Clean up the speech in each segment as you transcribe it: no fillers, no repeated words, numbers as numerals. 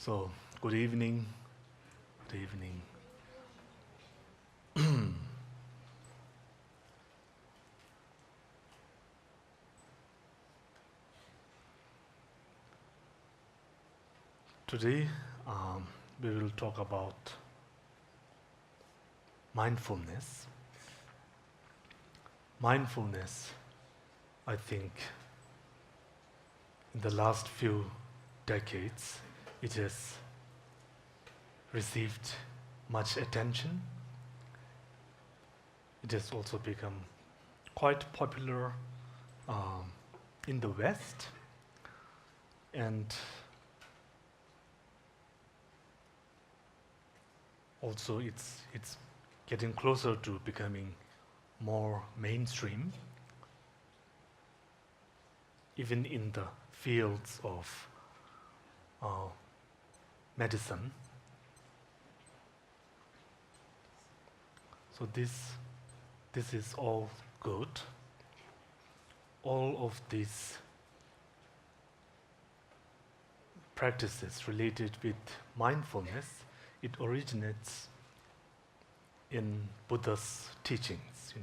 So, good evening. Good evening. Today, we will talk about mindfulness. Mindfulness, I think, in the last few decades, it has received much attention. It has also become quite popular um, in the West, and also it's getting closer to becoming more mainstream, even in the fields of uh, medicine. So this is all good. All of these practices related with mindfulness, it originates in Buddha's teachings,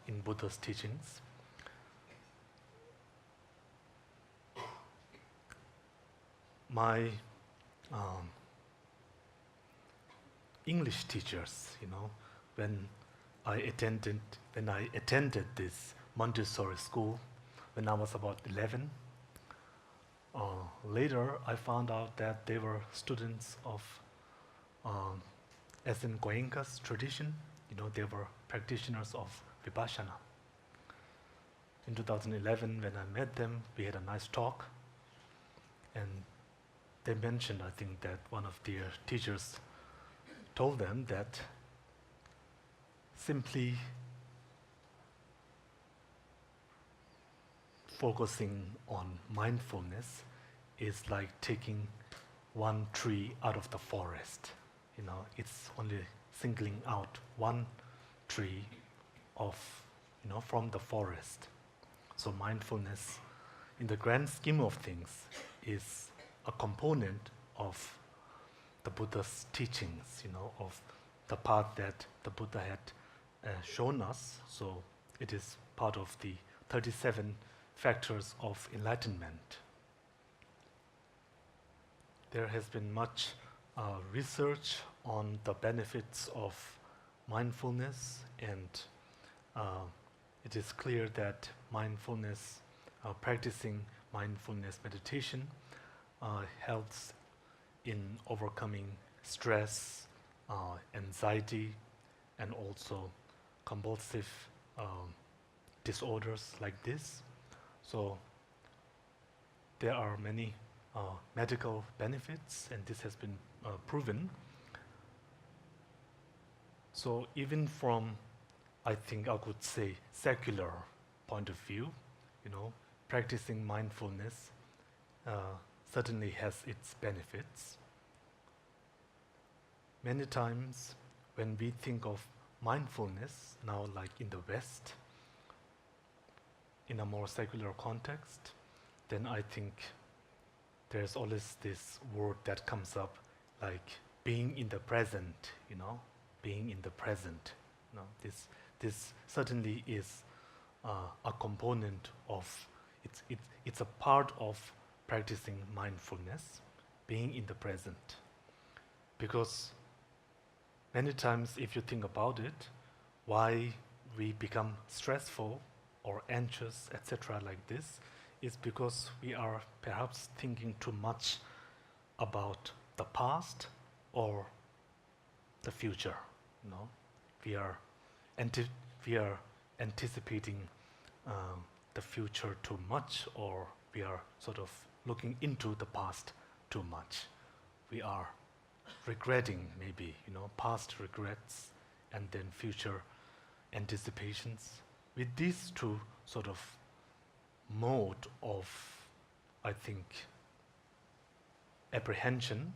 in Buddha's teachings. My English teachers, when when I attended this Montessori school when I was about 11, later I found out that they were students of S.N. Goenka's tradition. They were practitioners of Vipassana. In 2011, when I met them, we had a nice talk, and they mentioned, I think, that one of their teachers told them that simply focusing on mindfulness is like taking one tree out of the forest. It's only singling out one tree of, from the forest. So mindfulness, in the grand scheme of things, is a component of the Buddha's teachings, of the path that the Buddha had shown us. So it is part of the 37 factors of enlightenment. There has been much research on the benefits of mindfulness, and it is clear that practicing mindfulness meditation helps in overcoming stress, anxiety, and also compulsive disorders like this. So there are many medical benefits, and this has been proven. So even from, I think I could say, secular point of view, practicing mindfulness certainly has its benefits. Many times when we think of mindfulness, now like in the West, in a more secular context, then I think there's always this word that comes up, like being in the present, being in the present. This certainly is a component of, it's a part of practicing mindfulness, being in the present. Because many times, if you think about it, why we become stressful or anxious, etc., like this, is because we are perhaps thinking too much about the past or the future. We are anticipating the future too much, or we are sort of looking into the past too much. We are regretting maybe, past regrets and then future anticipations. With these two sort of mode of, I think, apprehension,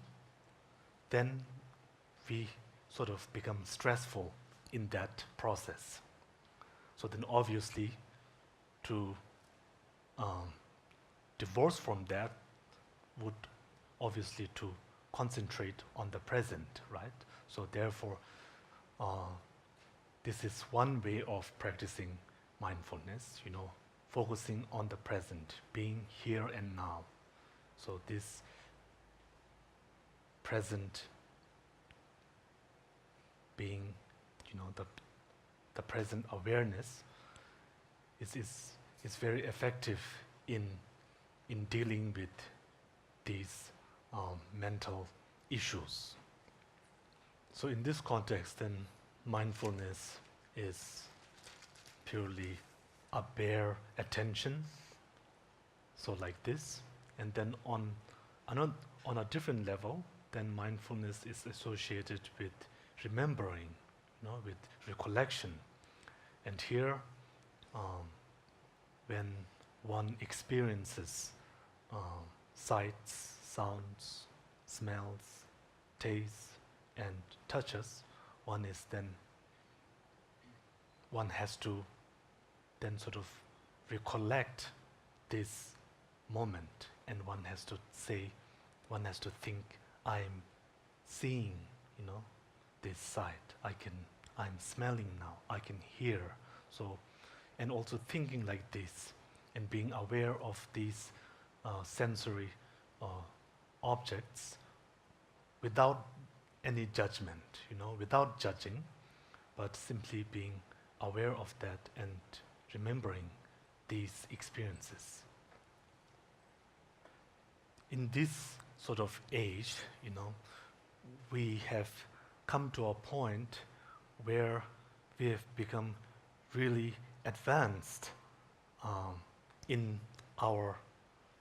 then we sort of become stressful in that process. So then obviously to divorce from that would obviously to concentrate on the present, right? So therefore, this is one way of practicing mindfulness, focusing on the present, being here and now. So this present being, the present awareness is very effective in dealing with these mental issues. So in this context, then mindfulness is purely a bare attention, so like this. And then on a different level, then mindfulness is associated with remembering, with recollection. And here, when one experiences sights, sounds, smells, tastes, and touches, one has to then sort of recollect this moment, and one has to think, I'm seeing, this sight. I'm smelling now. I can hear. So, and also thinking like this, and being aware of these sensory objects without any judgment, without judging, but simply being aware of that and remembering these experiences. In this sort of age, we have come to a point where we have become really advanced in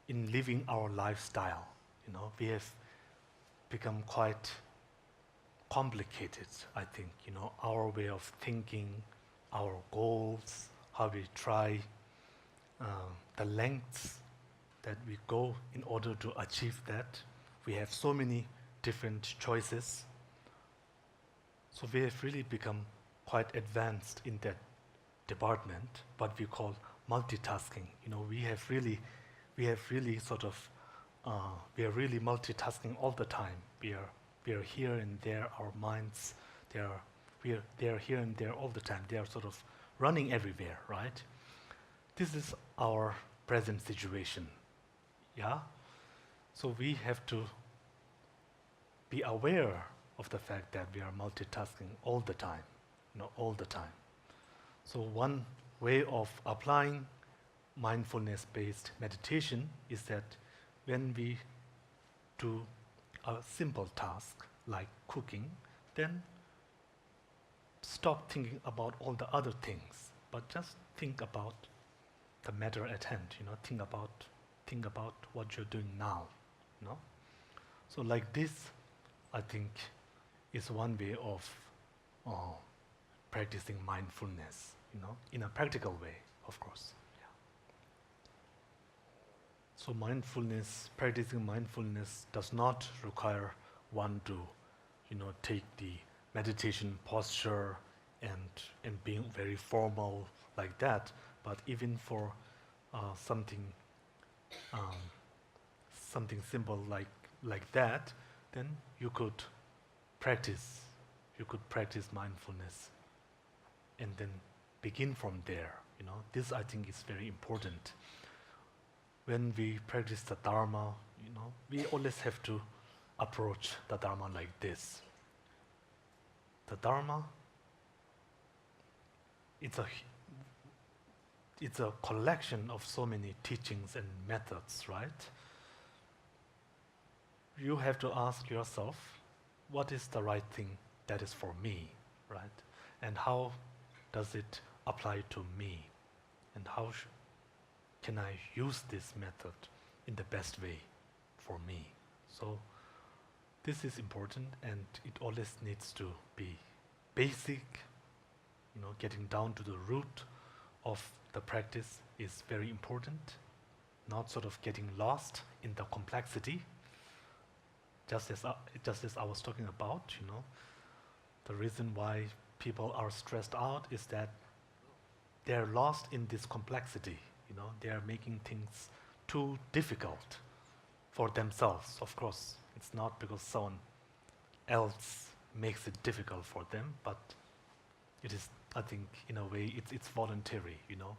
living our lifestyle. We have become quite complicated, I think. Our way of thinking, our goals, how we try, the lengths that we go in order to achieve that. We have so many different choices. So we have really become quite advanced in that department, what we call multitasking. We are really multitasking all the time. We are here and there. Our minds, they are here and there all the time. They are sort of running everywhere, right? This is our present situation. Yeah? So we have to be aware of the fact that we are multitasking all the time, all the time. So one way of applying mindfulness-based meditation is that when we do a simple task like cooking, then stop thinking about all the other things, but just think about the matter at hand. Think about what you're doing now. So like this, I think, is one way of practicing mindfulness. In a practical way, of course. Yeah. So practicing mindfulness does not require one to, take the meditation posture and being very formal like that. But even for something simple like that, then you could practice mindfulness and then begin from there. This, I think, is very important. When we practice the Dharma, we always have to approach the Dharma like this. The Dharma, it's a collection of so many teachings and methods, right? You have to ask yourself, what is the right thing that is for me, right? And how does it apply to me? And how can I use this method in the best way for me? So this is important, and it always needs to be basic. Getting down to the root of the practice is very important. Not sort of getting lost in the complexity. Just as I was talking about, the reason why people are stressed out is that they're lost in this complexity. They are making things too difficult for themselves, of course. It's not because someone else makes it difficult for them, but it is, I think, in a way, it's voluntary, you know.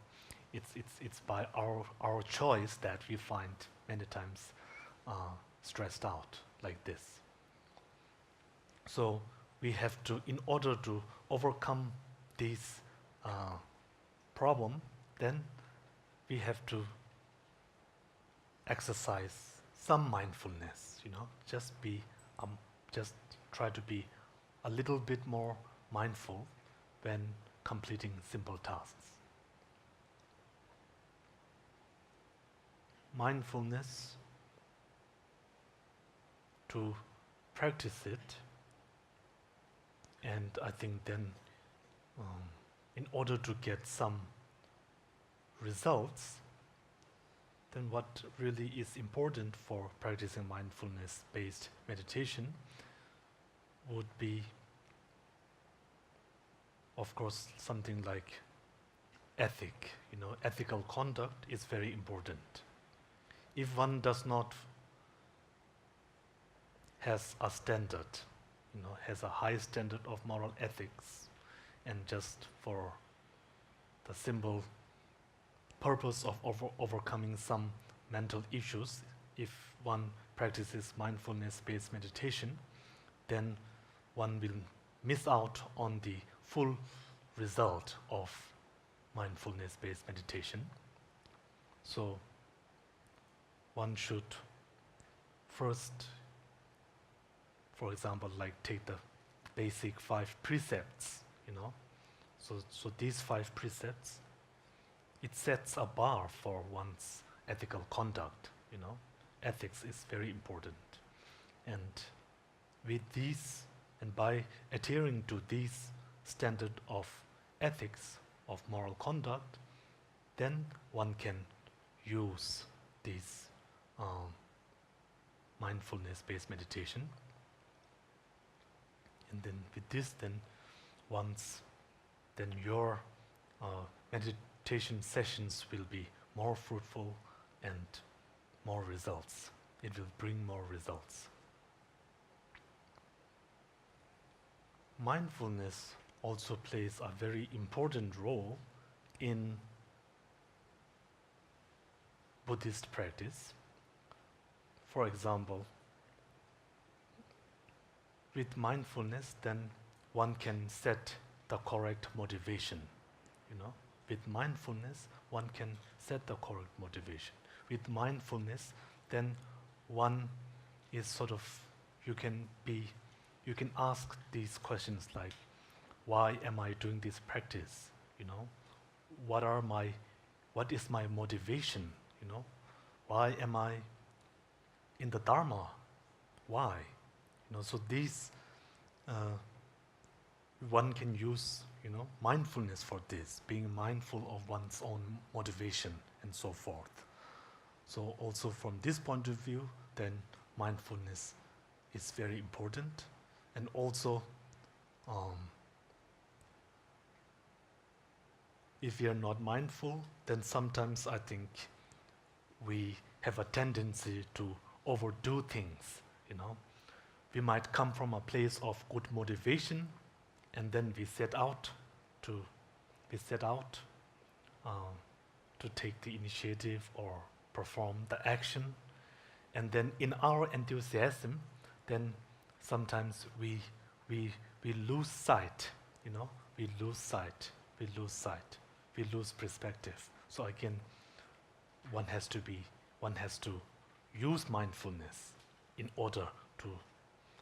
It's by our choice that we find many times stressed out like this. So we have to, in order to overcome this problem, then we have to exercise some mindfulness, you know, just try to be a little bit more mindful when completing simple tasks. Mindfulness, to practice it, and I think then in order to get some results, then what really is important for practicing mindfulness-based meditation would be, of course, something like ethic. You know, ethical conduct is very important. If one does not has a standard, you know, has a high standard of moral ethics, and just for the simple purpose of overcoming some mental issues, if one practices mindfulness-based meditation, then one will miss out on the full result of mindfulness-based meditation. So one should first, for example, like take the basic 5 precepts, you know. So these 5 precepts, it sets a bar for one's ethical conduct, you know. Ethics is very important. And with these, and by adhering to these standard of ethics, of moral conduct, then one can use this mindfulness-based meditation. And then with this, then your meditation sessions will be more fruitful and more results. It will bring more results. Mindfulness also plays a very important role in Buddhist practice. For example, with mindfulness, then one can set the correct motivation. You know, with mindfulness, one can set the correct motivation. With mindfulness, then one is sort of, you can ask these questions like, why am I doing this practice? You know, what is my motivation? You know, why am I in the Dharma? Why? You know, so these one can use, you know, mindfulness for this, being mindful of one's own motivation and so forth. So also from this point of view, then mindfulness is very important. And also, if we are not mindful, then sometimes I think we have a tendency to overdo things, you know. We might come from a place of good motivation, and then we set out to take the initiative or perform the action, and then in our enthusiasm, then sometimes we lose sight, you know. We lose perspective. So again, one has to use mindfulness in order to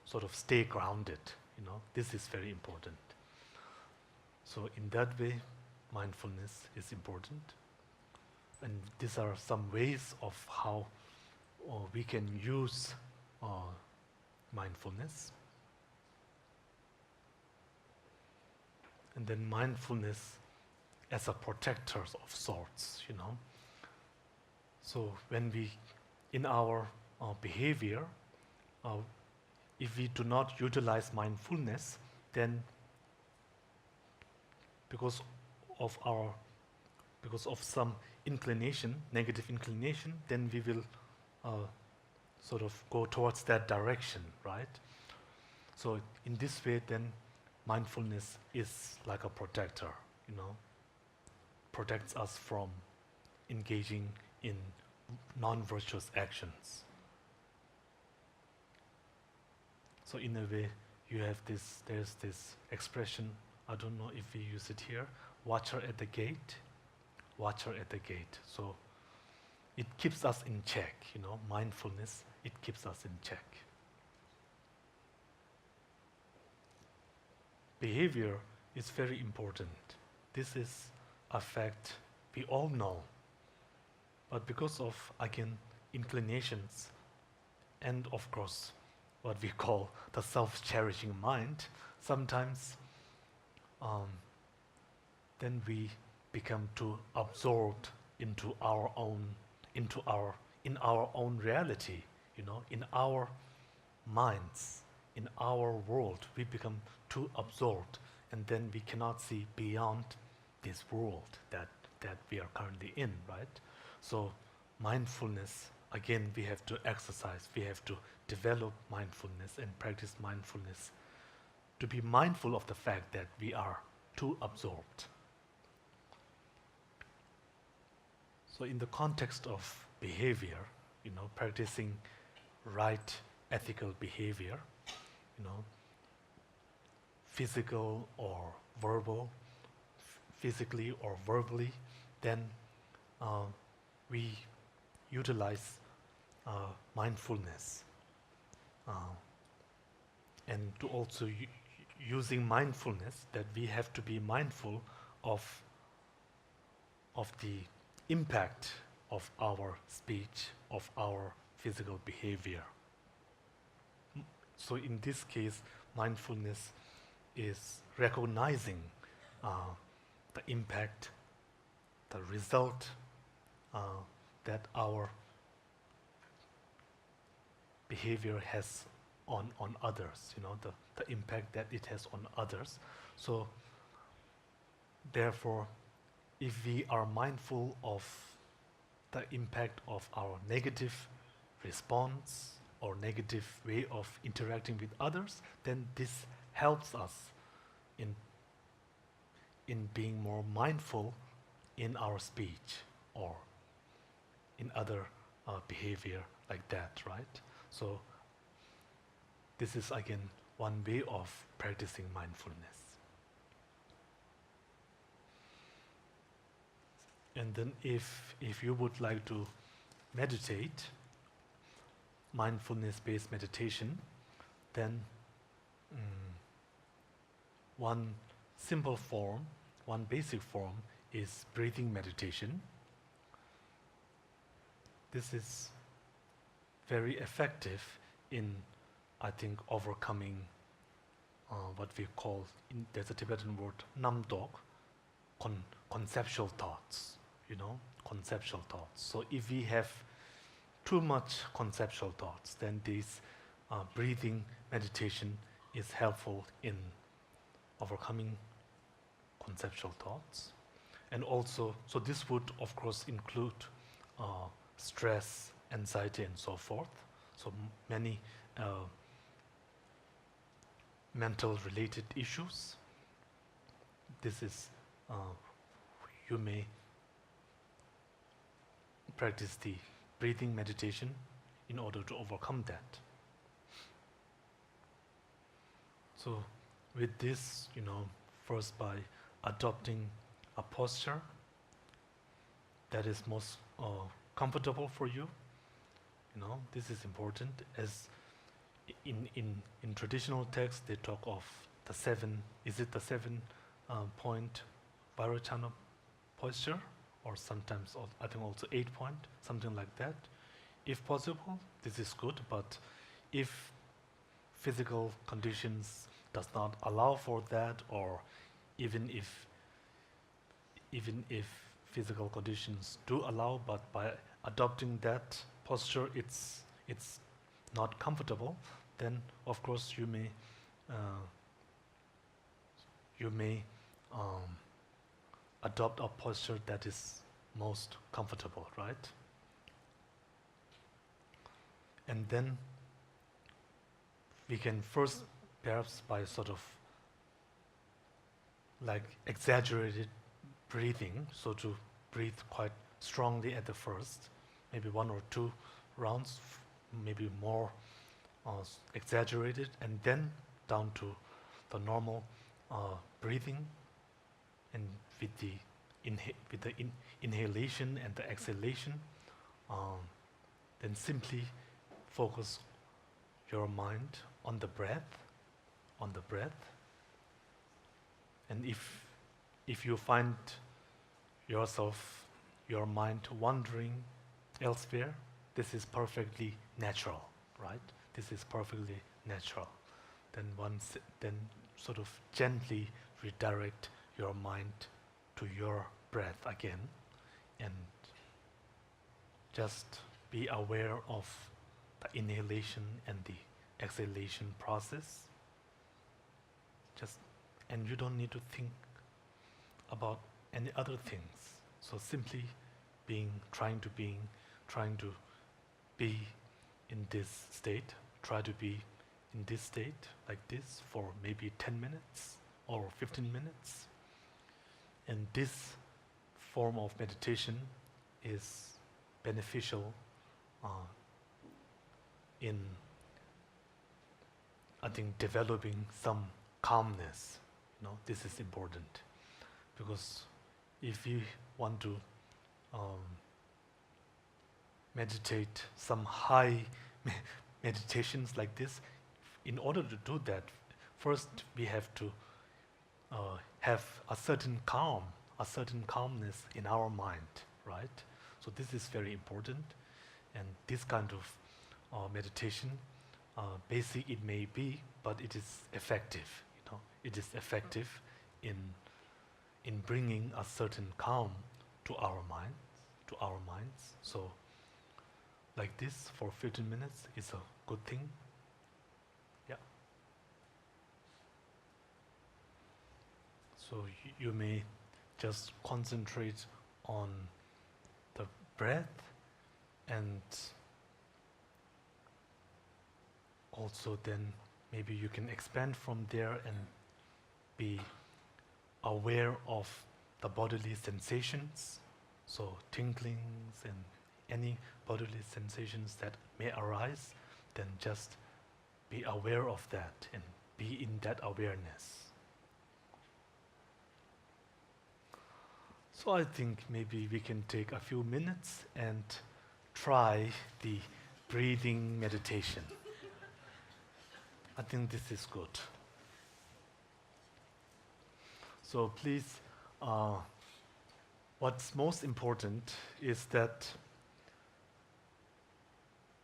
sort of stay grounded, you know. This is very important. So in that way, mindfulness is important. And these are some ways of how we can use mindfulness. And then mindfulness as a protector of sorts, you know. So when we, in our behavior, if we do not utilize mindfulness, then because of some inclination, negative inclination, then we will sort of go towards that direction, right? So in this way, then mindfulness is like a protector, protects us from engaging in non-virtuous actions. So in a way, there's this expression, I don't know if we use it here, watcher at the gate, watcher at the gate. So it keeps us in check, mindfulness, it keeps us in check. Behavior is very important. This is a fact we all know. But because of, again, inclinations and, of course, what we call the self-cherishing mind, sometimes then we become too absorbed into our own reality, in our minds, in our world. We become too absorbed, and then we cannot see beyond this world that we are currently in, right? So mindfulness, again, we have to exercise, we have to develop mindfulness and practice mindfulness to be mindful of the fact that we are too absorbed. So in the context of behavior, practicing right ethical behavior, physical or verbal, physically or verbally, then we utilize mindfulness. And to also using mindfulness, that we have to be mindful of the impact of our speech, of our physical behavior. So in this case, mindfulness is recognizing the impact, the result that our behavior has on others, the impact that it has on others. So therefore, if we are mindful of the impact of our negative response or negative way of interacting with others, then this helps us in being more mindful in our speech or in other behavior like that, right? So this is again one way of practicing mindfulness. And then if you would like to meditate, mindfulness-based meditation, then one simple form, one basic form is breathing meditation. This is very effective in, I think, overcoming what we call, there's a Tibetan word, namdok, conceptual thoughts, conceptual thoughts. So if we have too much conceptual thoughts, then this breathing meditation is helpful in overcoming conceptual thoughts. And also, so this would, of course, include stress, anxiety, and so forth. So many mental-related issues. This is, you may practice the breathing meditation in order to overcome that. So with this, first by adopting a posture that is most comfortable for you. This is important, as in traditional texts they talk of the 7, is it the 7-point Vairocana posture, or sometimes I think also 8-point, something like that. If possible, this is good, but if physical conditions does not allow for that, or even if physical conditions do allow, but by adopting that posture it's not comfortable, then of course you may adopt a posture that is most comfortable, right? And then we can first, perhaps by sort of like exaggerated breathing, so to breathe quite strongly at the first, maybe 1 or 2 rounds, maybe more exaggerated, and then down to the normal breathing, and with the inhalation and the exhalation, then simply focus your mind on the breath, and if you find your mind wandering elsewhere, this is perfectly natural, right? This is perfectly natural. Then sort of gently redirect your mind to your breath again, and just be aware of the inhalation and the exhalation process. And you don't need to think about any other things. So simply trying to be in this state. Try to be in this state like this for maybe 10 minutes or 15 minutes. And this form of meditation is beneficial in, I think, developing some calmness. This is important, because if you want to meditate some high meditations like this, in order to do that, first we have to have a certain calmness in our mind, right? So this is very important, and this kind of meditation, basic it may be, but it is effective. It is effective in bringing a certain calm to our minds. So, like this for 15 minutes is a good thing. Yeah. So you may just concentrate on the breath, and also then maybe you can expand from there and be aware of the bodily sensations, so tinglings and any bodily sensations that may arise, then just be aware of that and be in that awareness. So I think maybe we can take a few minutes and try the breathing meditation. I think this is good. So please, what's most important is that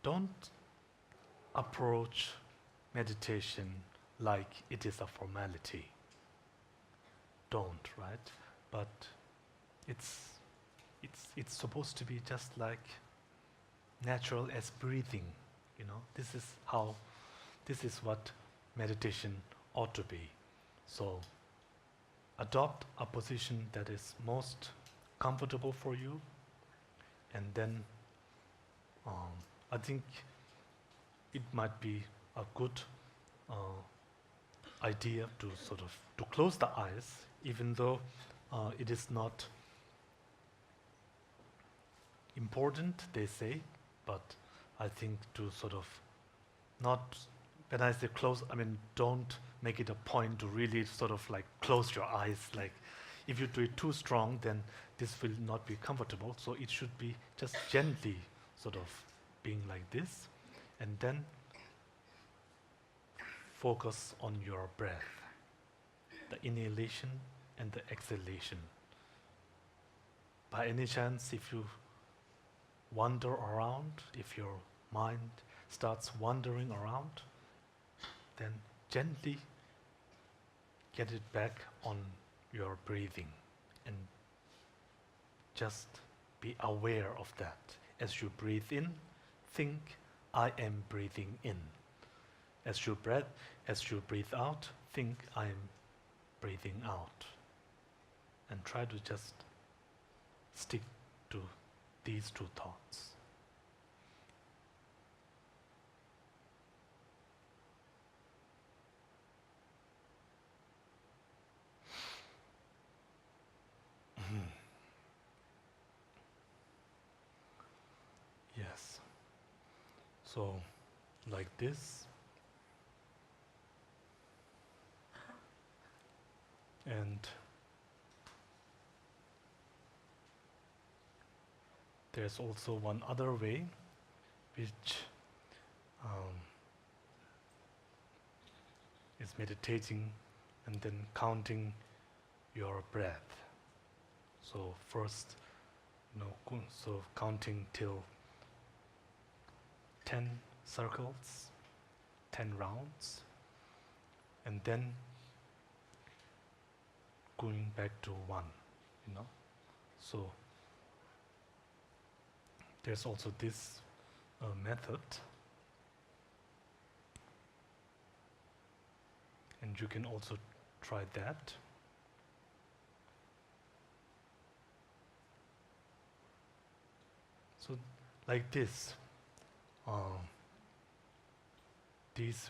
don't approach meditation like it is a formality. Don't, right? But it's supposed to be just like natural as breathing. This is what meditation ought to be. So adopt a position that is most comfortable for you, and then I think it might be a good idea to sort of to close the eyes, even though it is not important, they say, but I think to sort of not, when I say close, I mean don't make it a point to really sort of like close your eyes. Like if you do it too strong, then this will not be comfortable. So it should be just gently sort of being like this, and then focus on your breath, the inhalation and the exhalation. By any chance, if you wander around, if your mind starts wandering around, then gently get it back on your breathing, and just be aware of that. As you breathe in, think, I am breathing in. As you breathe out, think, I am breathing out. And try to just stick to these two thoughts. So, like this. And there's also one other way, which is meditating and then counting your breath. So first, so counting till 10 circles, 10 rounds, and then going back to 1, So there's also this method, and you can also try that. So like this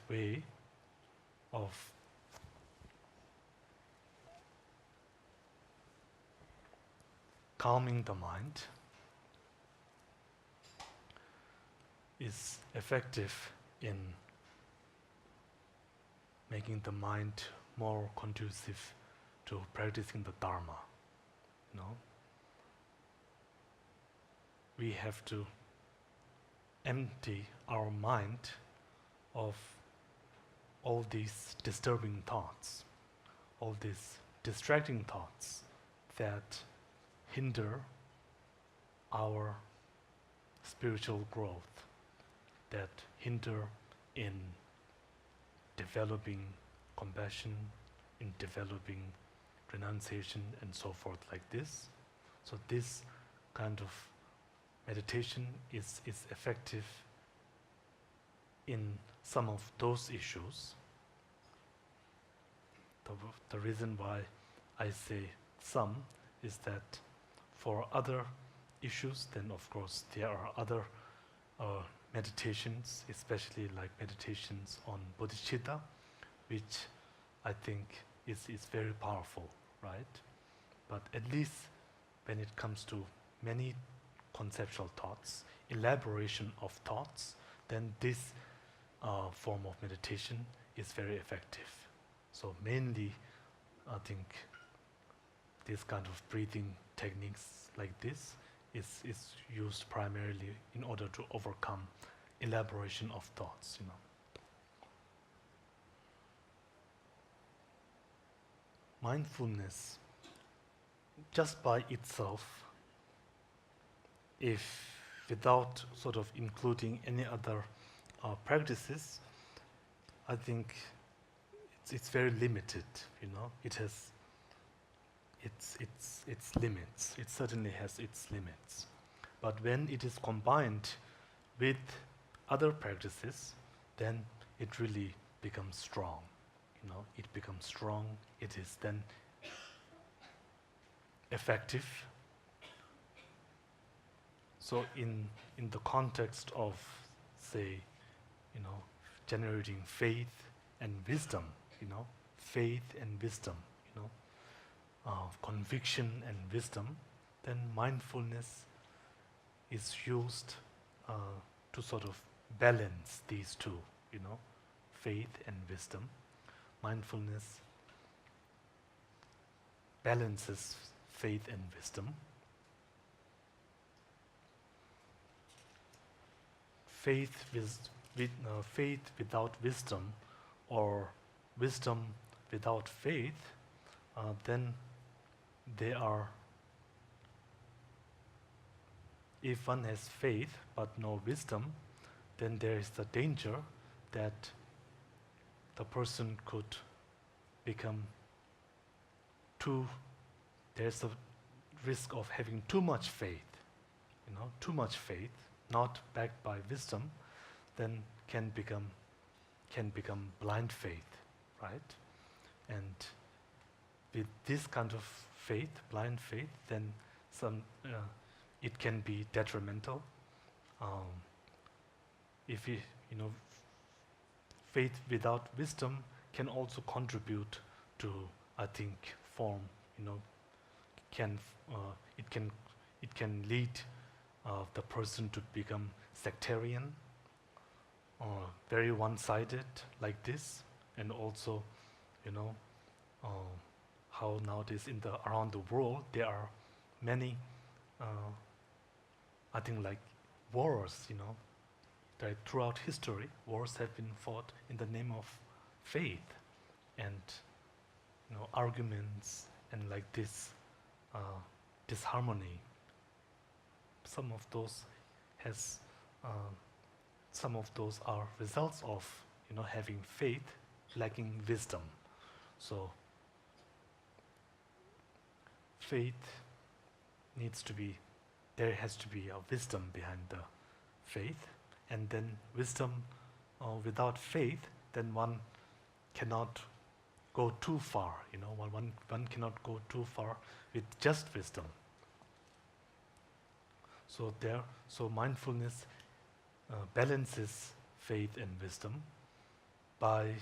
way of calming the mind is effective in making the mind more conducive to practicing the Dharma. We have to empty our mind of all these disturbing thoughts, all these distracting thoughts that hinder our spiritual growth, that hinder in developing compassion, in developing renunciation, and so forth like this. So this kind of meditation is effective in some of those issues. The reason why I say some is that for other issues, then of course there are other meditations, especially like meditations on bodhicitta, which I think is very powerful, right? But at least when it comes to many conceptual thoughts, elaboration of thoughts, then this form of meditation is very effective. So mainly, I think this kind of breathing techniques like this is used primarily in order to overcome elaboration of thoughts, Mindfulness, just by itself, if without sort of including any other practices, I think it's very limited. It has its limits. It certainly has its limits. But when it is combined with other practices, then it really becomes strong. It becomes strong. It is then effective. So in the context of, say, generating faith and wisdom, conviction and wisdom, then mindfulness is used to sort of balance these two, faith and wisdom. Mindfulness balances faith and wisdom. Faith without wisdom, or wisdom without faith, then they are, if one has faith but no wisdom, then there is the danger that the person could become there's a risk of having too much faith, not backed by wisdom, then can become blind faith, right? And with this kind of faith, blind faith, then it can be detrimental. If faith without wisdom can also contribute to, I think, form. It can lead the person to become sectarian, very one-sided like this, and also, you know, uh, how nowadays around the world there are many, I think like wars, that throughout history wars have been fought in the name of faith, and arguments and like this disharmony. Some of those has uh, some of those are results of having faith lacking wisdom. So faith needs to be, there has to be a wisdom behind the faith, and then wisdom without faith, then one cannot go too far. One cannot go too far with just wisdom. So mindfulness balances faith and wisdom by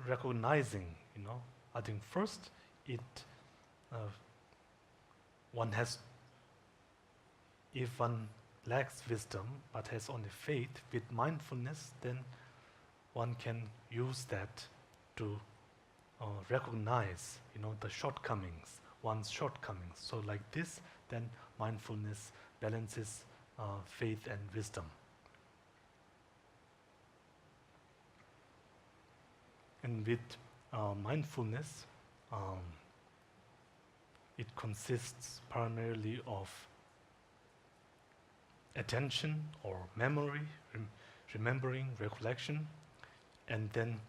recognizing. I think first it one has, if one lacks wisdom but has only faith, with mindfulness, then one can use that to recognize, the shortcomings, one's shortcomings. So like this, then mindfulness balances faith and wisdom. And with mindfulness, it consists primarily of attention or memory, remembering, recollection, and then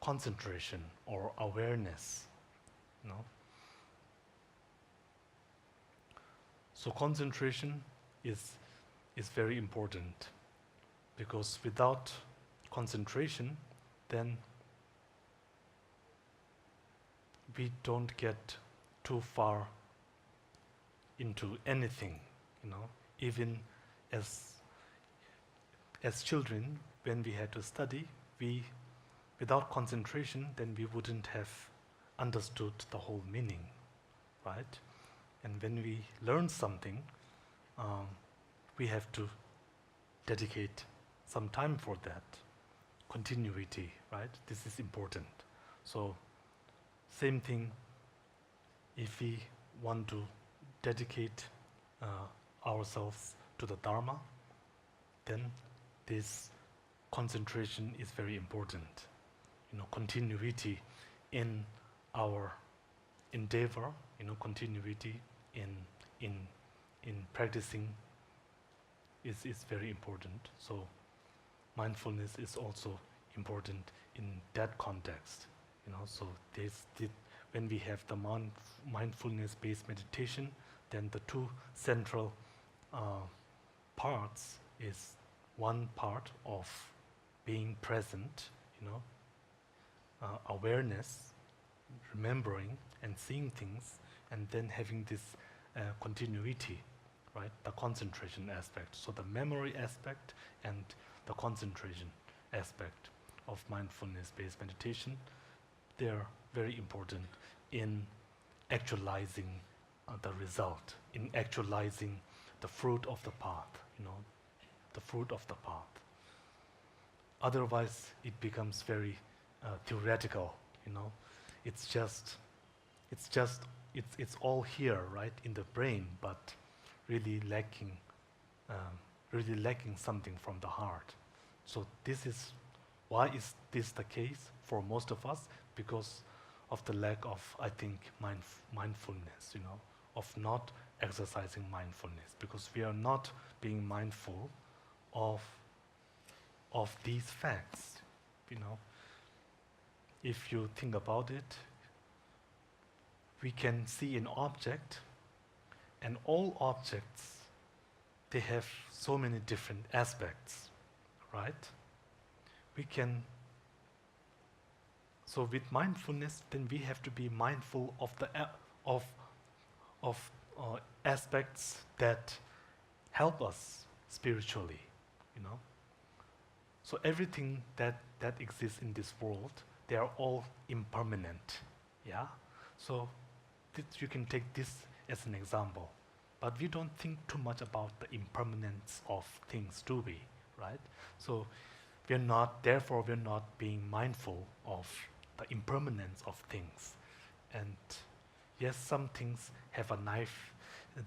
concentration or awareness. So concentration is very important, because without concentration, then we don't get too far into anything. Even as children, when we had to study, without concentration, then we wouldn't have understood the whole meaning, right? And when we learn something, we have to dedicate some time for that. Continuity, right? This is important. So, same thing, if we want to dedicate ourselves to the Dharma, then this concentration is very important. Continuity in our endeavor, continuity in practicing is very important. So mindfulness is also important in that context. So when we have the mindfulness-based meditation, then the two central parts is one part of being present, awareness, remembering and seeing things, and then having this continuity, right? The concentration aspect. So the memory aspect and the concentration aspect of mindfulness-based meditation, they are very important in actualizing the result, in actualizing the fruit of the path, the fruit of the path. Otherwise, it becomes very theoretical, It's all here, right, in the brain, but really lacking something from the heart. So why is this the case for most of us? Because of the lack of, I think, mindfulness, of not exercising mindfulness, because we are not being mindful of these facts, If you think about it, we can see an object, and all objects, they have so many different aspects, right? So with mindfulness, then we have to be mindful of the aspects that help us spiritually, So everything that exists in this world, they are all impermanent, yeah? So you can take this as an example, but we don't think too much about the impermanence of things, do we? right? So therefore we're not being mindful of the impermanence of things. And yes, some things have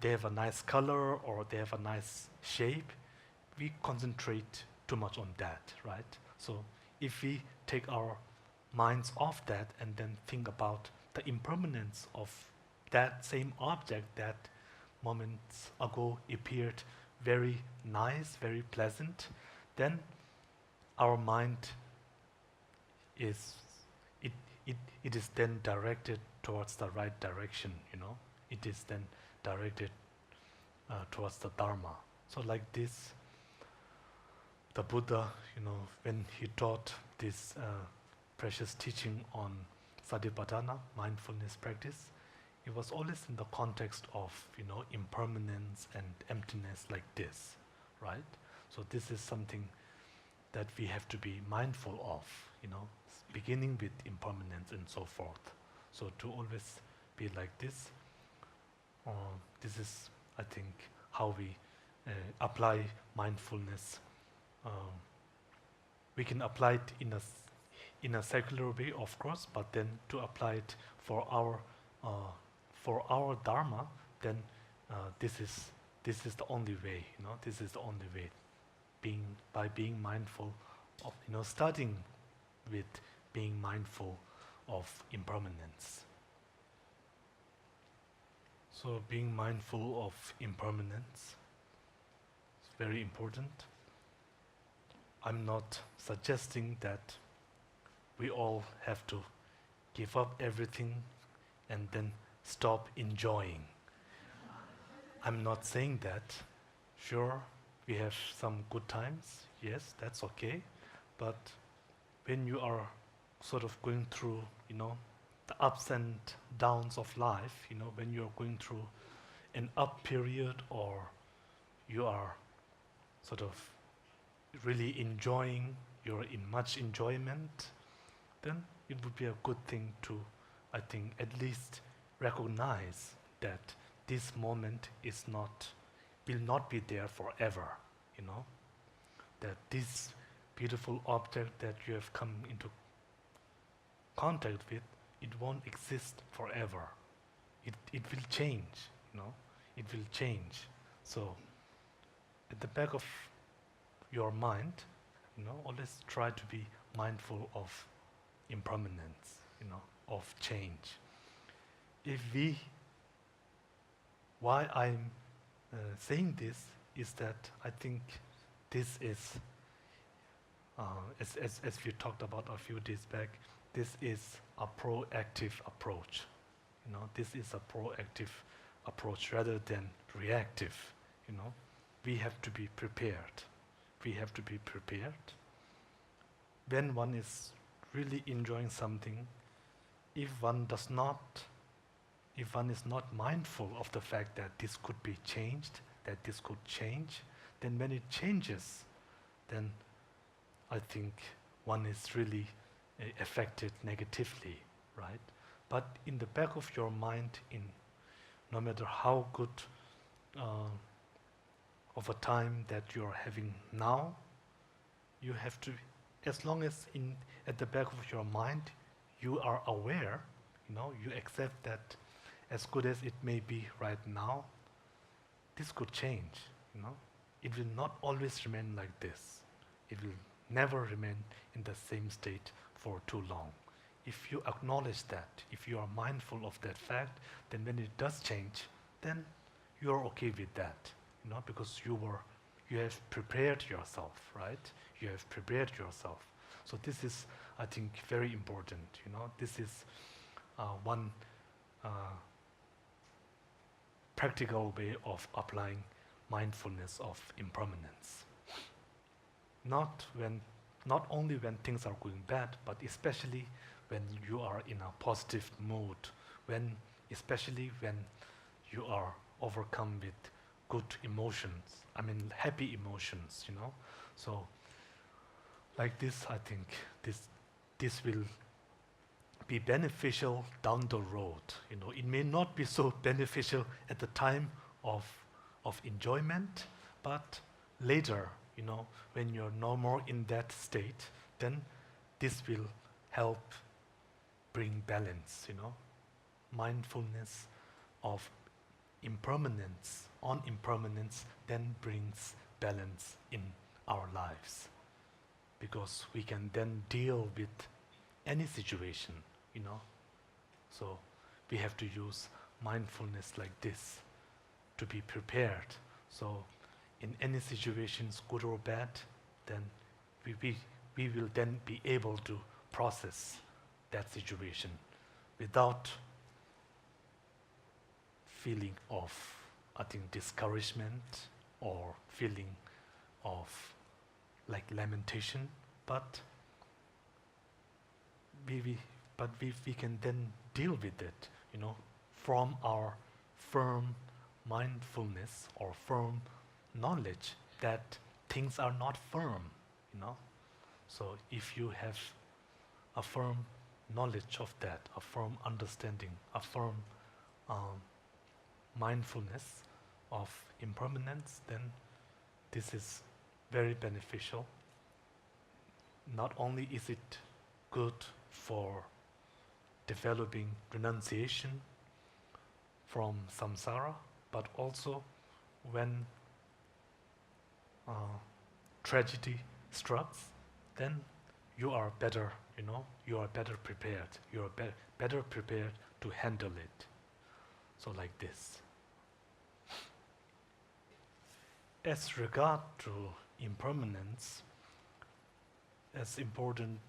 they have a nice color or they have a nice shape. We concentrate too much on that, right? So if we take our minds off that and then think about the impermanence of that same object that moments ago appeared very nice, very pleasant, then our mind is it, it is then directed towards the right direction, you know. It is then directed towards the Dharma. So like this, the Buddha, you know, when he taught this precious teaching on Satipatthana, mindfulness practice, it was always in the context of, you know, impermanence and emptiness like this, right? So this is something that we have to be mindful of, you know, beginning with impermanence and so forth. So to always be like this, this is, I think, how we apply mindfulness. We can apply it in a secular way, of course, but then to apply it for our dharma, then this is the only way. You know, this is the only way. By being mindful of, you know, starting with being mindful of impermanence. So being mindful of impermanence is very important. I'm not suggesting that we all have to give up everything and then stop enjoying. I'm not saying that. Sure, we have some good times, yes, that's okay. But when you are sort of going through, you know, the ups and downs of life, you know, when you're going through an up period or you are sort of really enjoying, you're in much enjoyment, then it would be a good thing to, I think, at least recognize that this moment will not be there forever, you know, that this beautiful object that you have come into contact with, it won't exist forever. It will change, you know, it will change. So at the back of your mind, you know, always try to be mindful of impermanence, you know, of change. Why I'm saying this is that I think this is, as we talked about a few days back, this is a proactive approach. You know, this is a proactive approach rather than reactive. You know, we have to be prepared. We have to be prepared. When one is really enjoying something, if one is not mindful of the fact that this could be changed, that this could change, then when it changes, then I think one is really affected negatively, right? But in the back of your mind, no matter how good of a time that you're having now, you have to, as long as at the back of your mind you are aware, you know, you accept that as good as it may be right now, this could change, you know. It will not always remain like this. It will never remain in the same state for too long. If you acknowledge that, if you are mindful of that fact, then when it does change, then you are okay with that, you know, because you have prepared yourself, right? You have prepared yourself. So this is, I think, very important, you know. This is one practical way of applying mindfulness of impermanence. Not only when things are going bad, but especially when you are in a positive mood, especially when you are overcome with good emotions, I mean happy emotions, you know. So like this, I think this will be beneficial down the road. You know, it may not be so beneficial at the time of enjoyment, but later when you're no more in that state, then this will help bring balance, mindfulness of impermanence, on impermanence, then brings balance in our lives. Because we can then deal with any situation, So we have to use mindfulness like this to be prepared. So in any situations, good or bad, then we will then be able to process that situation without feeling of, discouragement or feeling of like lamentation, but we can then deal with it, from our firm mindfulness or firm knowledge that things are not firm, So if you have a firm knowledge of that, a firm understanding, a firm mindfulness of impermanence, then this is very beneficial. Not only is it good for developing renunciation from samsara, but also when tragedy strikes, then you are better, you are better prepared. You are better prepared to handle it. So like this. As regard to impermanence, as important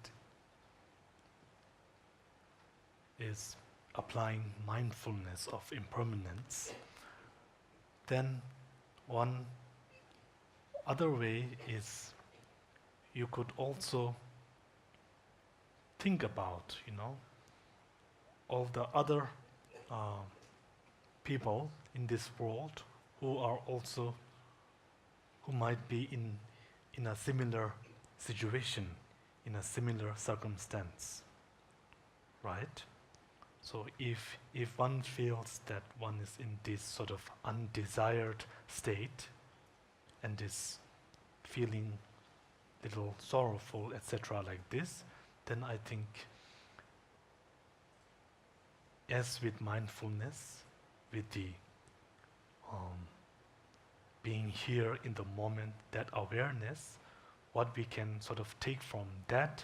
is applying mindfulness of impermanence, then one other way is you could also think about, all the other people in this world who might be in a similar situation, in a similar circumstance, right? So if one feels that one is in this sort of undesired state and is feeling little sorrowful, etc., like this, then I think, as with mindfulness, with the being here in the moment, that awareness, what we can sort of take from that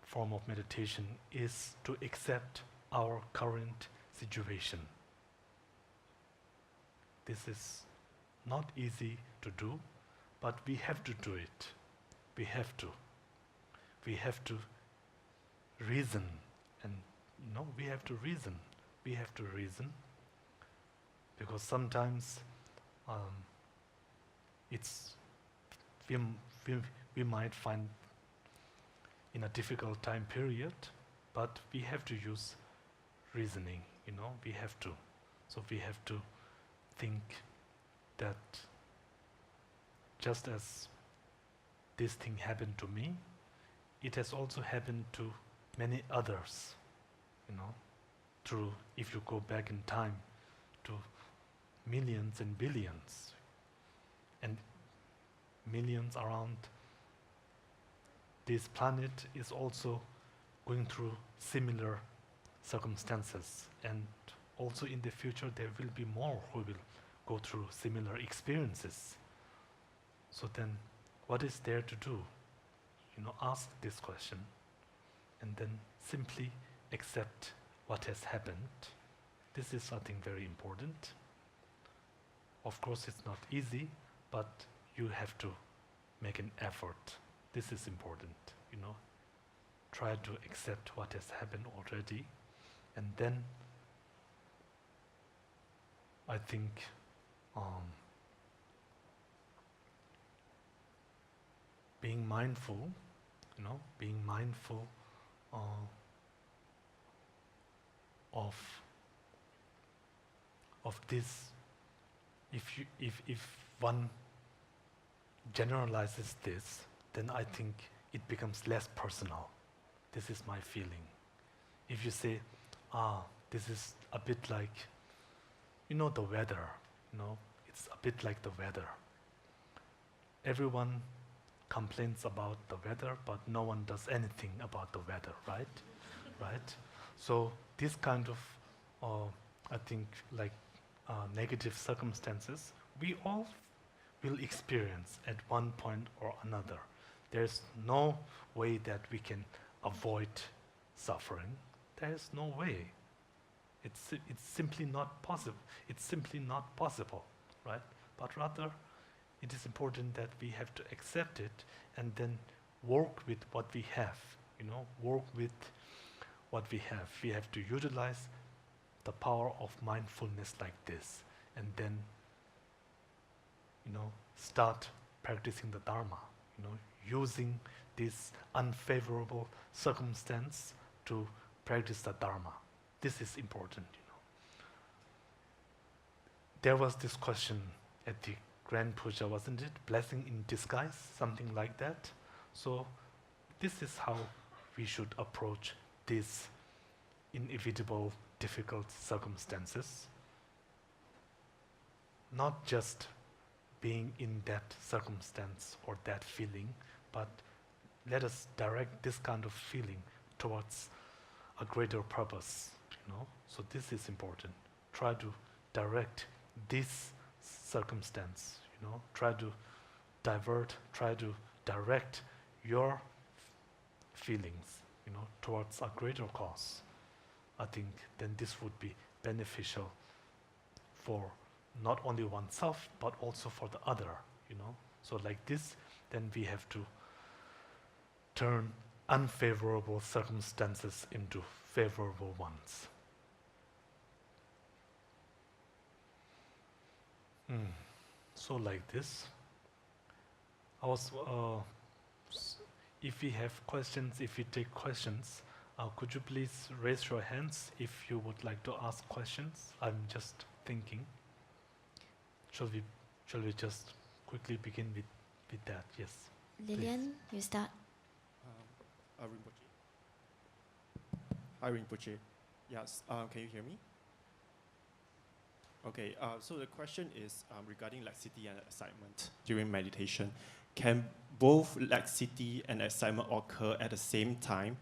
form of meditation is to accept our current situation. This is not easy to do, but we have to do it. We have to. We have to reason, and we have to reason. We have to reason, because sometimes we might find in a difficult time period, but we have to use reasoning, we have to. So we have to think that just as this thing happened to me, it has also happened to many others, through, if you go back in time, to millions and billions, and millions around this planet is also going through similar circumstances, and also in the future there will be more who will go through similar experiences. So then, what is there to do? Ask this question, and then simply accept what has happened. This is something very important. Of course, it's not easy, but you have to make an effort. This is important, Try to accept what has happened already, and then I think being mindful, being mindful of this. If one generalizes this, then I think it becomes less personal. This is my feeling. If you say, this is a bit like, the weather, it's a bit like the weather. everyone complains about the weather, but no one does anything about the weather, right? Right? So this kind of, I think, like negative circumstances, we all will experience at one point or another. There's no way that we can avoid suffering. There is no way. It's simply not possible. It's simply not possible, right? But rather, it is important that we have to accept it and then work with what we have. Work with what we have. We have to utilize the power of mindfulness like this, and then, start practicing the Dharma. Using this unfavorable circumstance to practice the Dharma. This is important. There was this question at the Grand Puja, wasn't it? Blessing in disguise, something like that. So this is how we should approach these inevitable, difficult circumstances. Not just being in that circumstance or that feeling, but let us direct this kind of feeling towards a greater purpose. So this is important. Try to direct this circumstance. Try to try to direct your feelings, towards a greater cause. I think then this would be beneficial for not only oneself, but also for the other, So like this, then we have to turn unfavorable circumstances into favorable ones. So like this, if we have questions, if we take questions, could you please raise your hands if you would like to ask questions? I'm just thinking. Shall we just quickly begin with that? Yes. Lillian, you start. Rinpoche. Hi, Rinpoche. Yes, can you hear me? Okay, so the question is regarding laxity and excitement during meditation. Can both laxity and excitement occur at the same time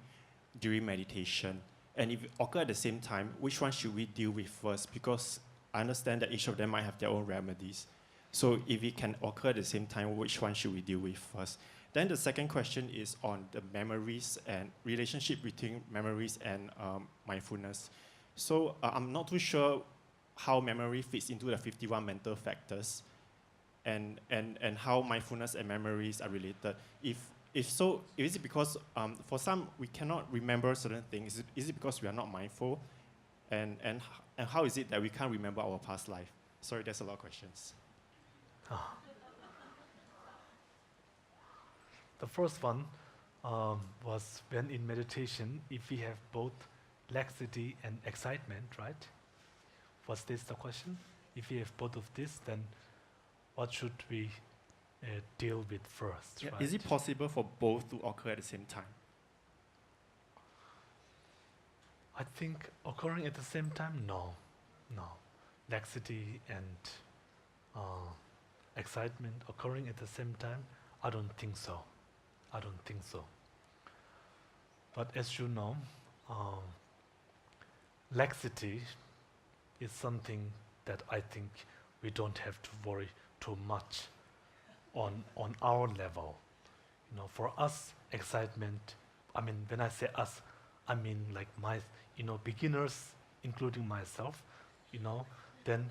during meditation? And if it occur at the same time, which one should we deal with first? Because I understand that each of them might have their own remedies. So if it can occur at the same time, which one should we deal with first? Then the second question is on the memories and relationship between memories and mindfulness. So I'm not too sure how memory fits into the 51 mental factors and how mindfulness and memories are related. If so, is it because for some we cannot remember certain things? Is it because we are not mindful? And how is it that we can't remember our past life? Sorry, there's a lot of questions. The first one was when in meditation, if we have both laxity and excitement, right? Was this the question? If we have both of this, then what should we deal with first? Yeah, right? is it possible for both to occur at the same time? I think occurring at the same time, no. Laxity and excitement occurring at the same time, I don't think so. But as you know, laxity is something that I think we don't have to worry too much on our level. For us, excitement, when I say us, I mean like beginners, including myself, then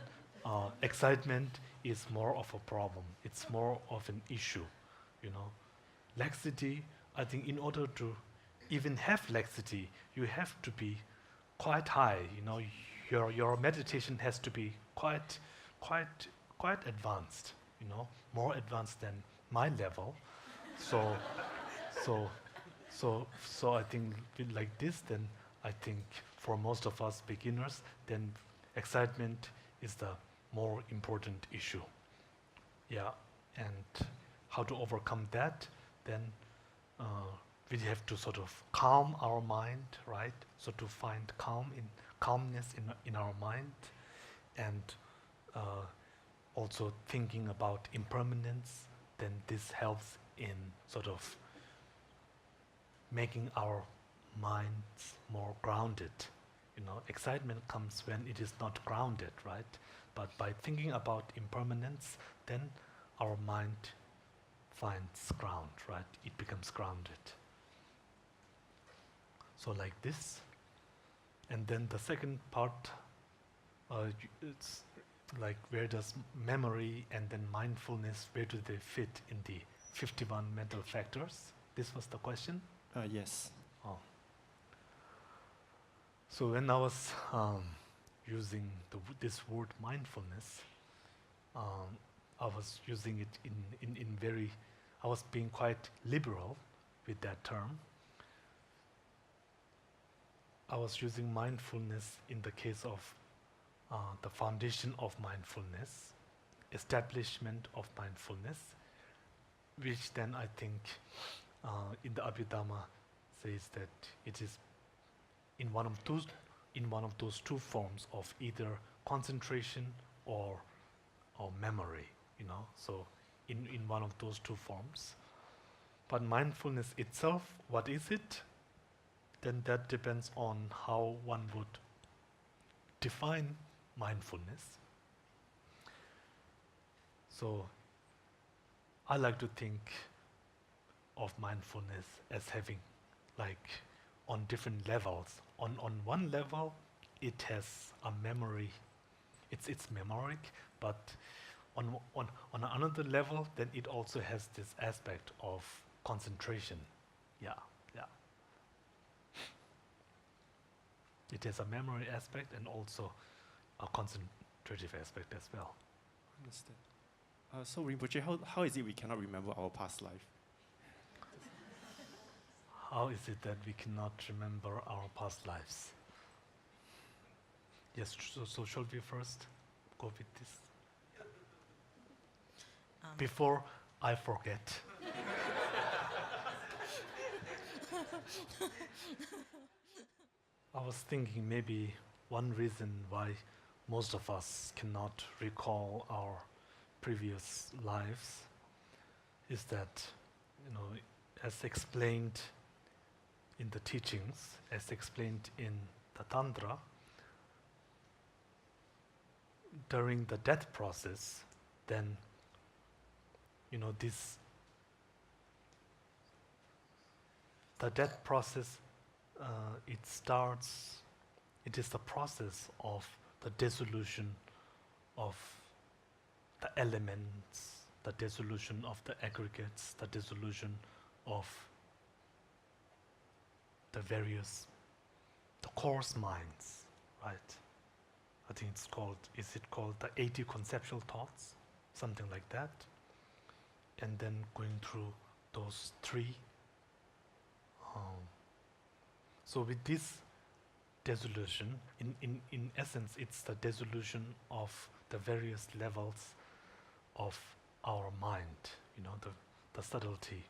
excitement is more of a problem. It's more of an issue, Laxity, I think in order to even have laxity, you have to be quite high, your meditation has to be quite advanced, more advanced than my level. So I think like this, then I think for most of us beginners, then excitement is the more important issue. Yeah, and how to overcome that, then we have to sort of calm our mind, right? So to find calmness in our mind, and also thinking about impermanence, then this helps in sort of making our minds more grounded. You know, excitement comes when it is not grounded, right? But by thinking about impermanence, then our mind finds ground, right? It becomes grounded. So like this. And then the second part, it's like where does memory and then mindfulness, where do they fit in the 51 mental factors? This was the question? Yes. Oh. So when I was using this word mindfulness, I was using it in very, I was being quite liberal with that term. I was using mindfulness in the case of the foundation of mindfulness, establishment of mindfulness, which then I think in the Abhidhamma says that it is in one of those two forms of either concentration or memory, you know. So in one of those two forms. But mindfulness itself, what is it? Then that depends on how one would define mindfulness. So I like to think of mindfulness as having like on different levels. On one level, it has a memory. It's memoric, but on another level, then it also has this aspect of concentration. Yeah. It has a memory aspect and also a concentrative aspect as well. Understand. So Rinpoche, how is it we cannot remember our past life? How is it that we cannot remember our past lives? Yes, so shall we first go with this? Before I forget. I was thinking maybe one reason why most of us cannot recall our previous lives is that, you know, as explained in the teachings, as explained in the Tantra, during the death process, then, you know, the death process, it is the process of the dissolution of the elements, the dissolution of the aggregates, the dissolution of the coarse minds, right? I think is it called the 80 conceptual thoughts? Something like that. And then going through those three. So with this dissolution, in essence, it's the dissolution of the various levels of our mind, you know, the subtlety.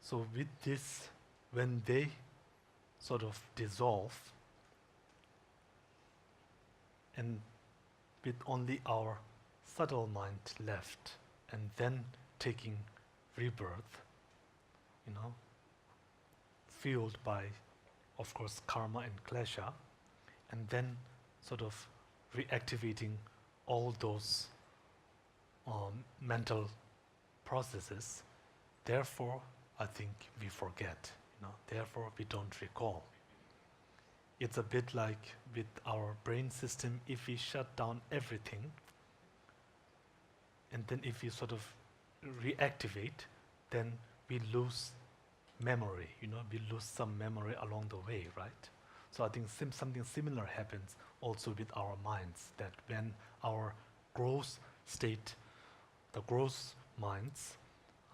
So with this, when they sort of dissolve, and with only our subtle mind left, and then taking rebirth, you know, fueled by, of course, karma and klesha, and then sort of reactivating all those mental processes. Therefore, I think we forget, you know, therefore we don't recall. It's a bit like with our brain system, if we shut down everything, and then if we sort of reactivate, then we lose memory, you know, we lose some memory along the way, right? So I think something similar happens also with our minds, that when our gross state, the gross minds,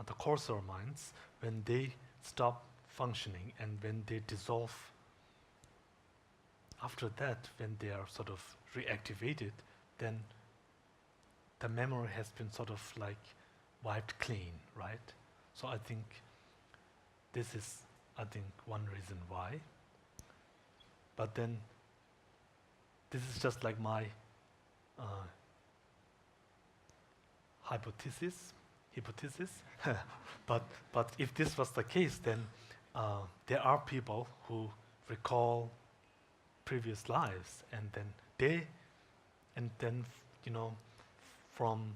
the coarser minds, when they stop functioning and when they dissolve, after that, when they are sort of reactivated, then the memory has been sort of like wiped clean, right? So I think this is, one reason why. But then, this is just like my hypothesis, but if this was the case, then there are people who recall previous lives, and then from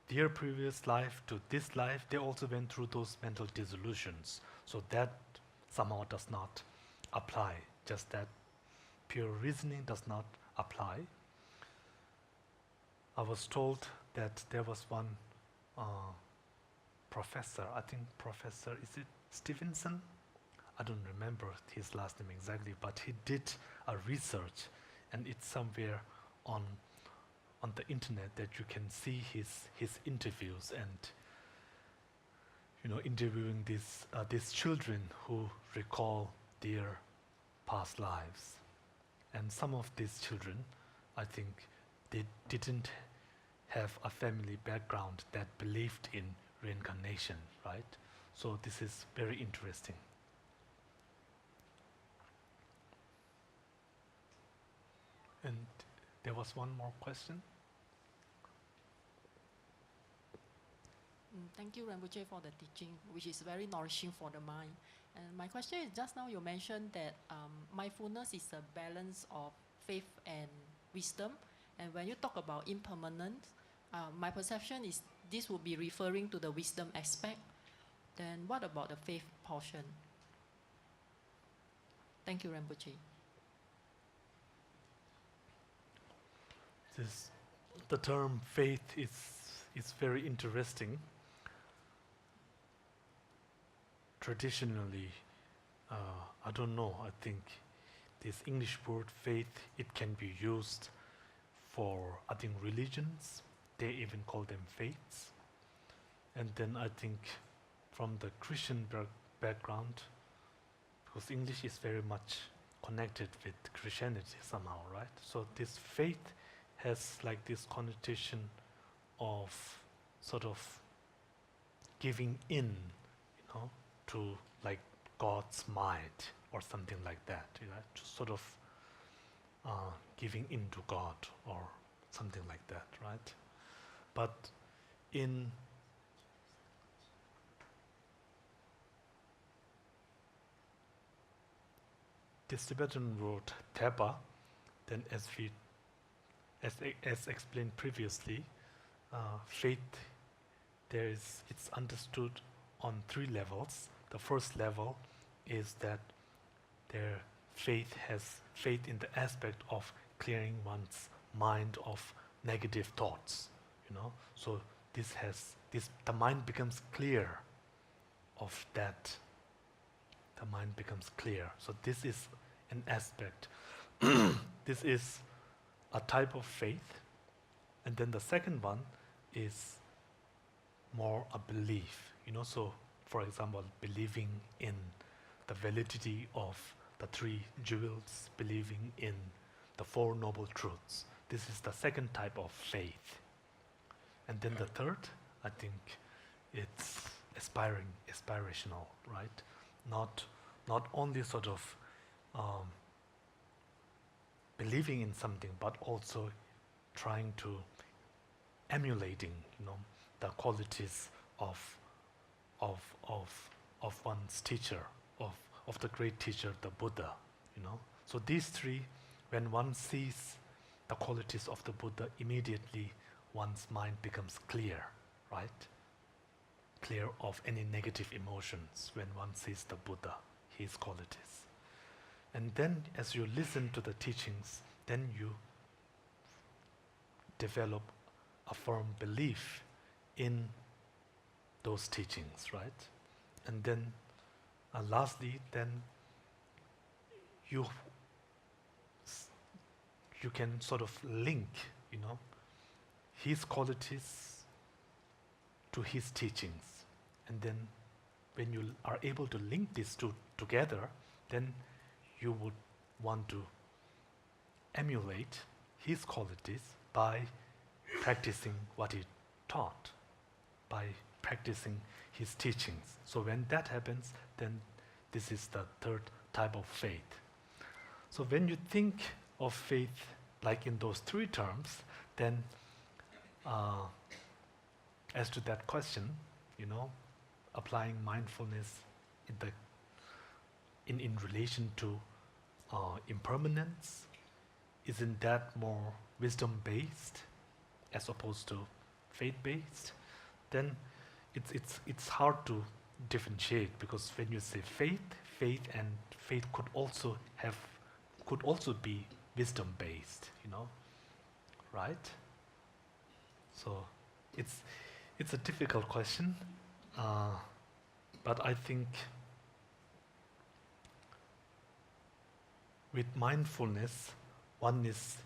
their previous life to this life, they also went through those mental dissolutions. So that somehow does not apply. Just that pure reasoning does not apply. I was told that there was one professor, I think Professor, is it Stevenson? I don't remember his last name exactly, but he did a research, and it's somewhere on the internet that you can see his interviews, and interviewing these children who recall their past lives. And some of these children, I think, they didn't have a family background that believed in reincarnation, right? So this is very interesting. And there was one more question. Thank you, Rinpoche, for the teaching, which is very nourishing for the mind. And my question is, just now you mentioned that mindfulness is a balance of faith and wisdom. And when you talk about impermanence, my perception is this would be referring to the wisdom aspect. Then what about the faith portion? Thank you, Rinpoche. The term faith is very interesting. Traditionally, I don't know, I think this English word faith, it can be used for, I think, religions. They even call them faiths. And then I think from the Christian background, because English is very much connected with Christianity somehow, right? So this faith has like this connotation of sort of giving in, to like God's might or something like that, just sort of giving in to God or something like that, right? But in this Tibetan word Tepa, then as explained previously, faith, it's understood on 3 levels. The first level is that their faith has faith in the aspect of clearing one's mind of negative thoughts, So the mind becomes clear of that. The mind becomes clear. So this is an aspect. This is a type of faith. And then the second one is more a belief, So, for example, believing in the validity of the 3 jewels, believing in the 4 noble truths. This is the second type of faith. And then the third, I think, it's aspirational, right? Not only sort of believing in something, but also trying to emulating, the qualities of one's teacher, of the great teacher, the Buddha, So these 3, when one sees the qualities of the Buddha, immediately one's mind becomes clear, right? Clear of any negative emotions when one sees the Buddha, his qualities. And then as you listen to the teachings, then you develop a firm belief in those teachings, right? And then lastly, then you can sort of link, his qualities to his teachings. And then when you are able to link these 2 together, then you would want to emulate his qualities by practicing what he taught, by practicing his teachings. So when that happens, then this is the third type of faith. So when you think of faith like in those 3 terms, then as to that question, applying mindfulness in relation to impermanence, isn't that more wisdom-based as opposed to faith-based? Then it's hard to differentiate, because when you say faith could also be wisdom-based, right? So it's a difficult question, but I think with mindfulness, one is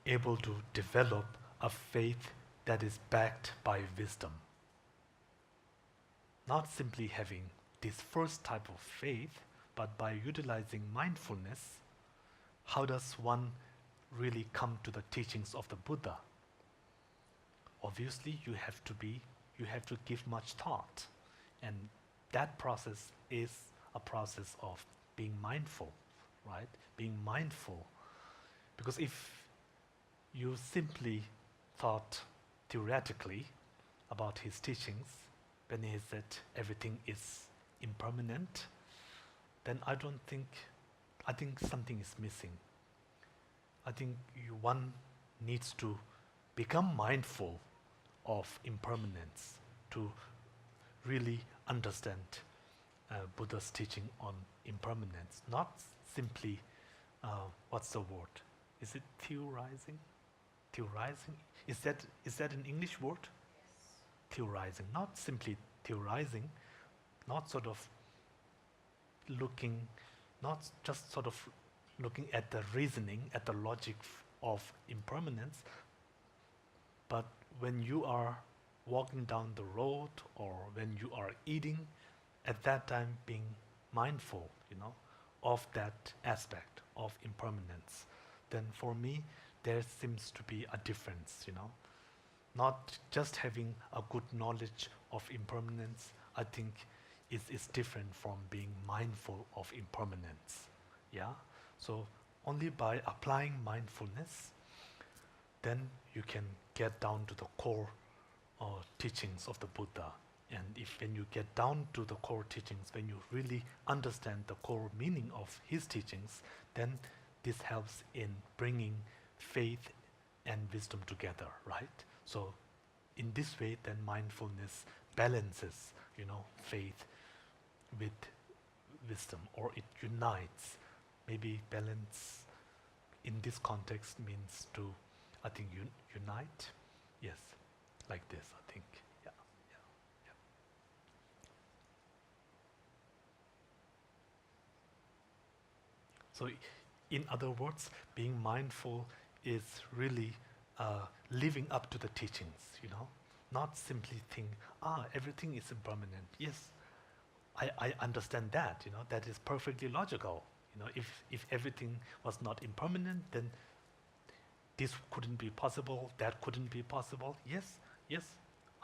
able to develop a faith that is backed by wisdom. Not simply having this first type of faith, but by utilizing mindfulness, how does one really come to the teachings of the Buddha? Obviously, you have to give much thought, and that process is a process of being mindful, right? Being mindful, because if you simply thought theoretically about his teachings, when he said everything is impermanent, then I think something is missing. I think one needs to become mindful of impermanence to really understand Buddha's teaching on impermanence. Not simply, what's the word? Is it theorizing? Theorizing? Is that an English word? Yes. Theorizing, not simply theorizing, not just sort of looking at the reasoning, at the logic of impermanence, but when you are walking down the road or when you are eating, at that time being mindful, of that aspect of impermanence, then for me, there seems to be a difference, Not just having a good knowledge of impermanence, I think is different from being mindful of impermanence. Yeah? So only by applying mindfulness, then you can get down to the core teachings of the Buddha. And when you get down to the core teachings, when you really understand the core meaning of his teachings, then this helps in bringing faith and wisdom together, right? So in this way, then mindfulness balances, faith with wisdom, or it unites. Maybe balance in this context means to, I think, unite. Yes, like this, I think. Yeah. So, in other words, being mindful is really living up to the teachings, Not simply think, everything is impermanent. Yes, I understand that, that is perfectly logical. If everything was not impermanent, then this couldn't be possible, that couldn't be possible. Yes,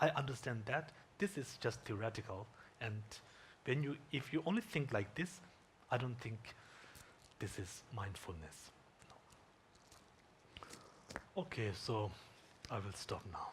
I understand that. This is just theoretical. And if you only think like this, I don't think this is mindfulness. No. Okay, so I will stop now.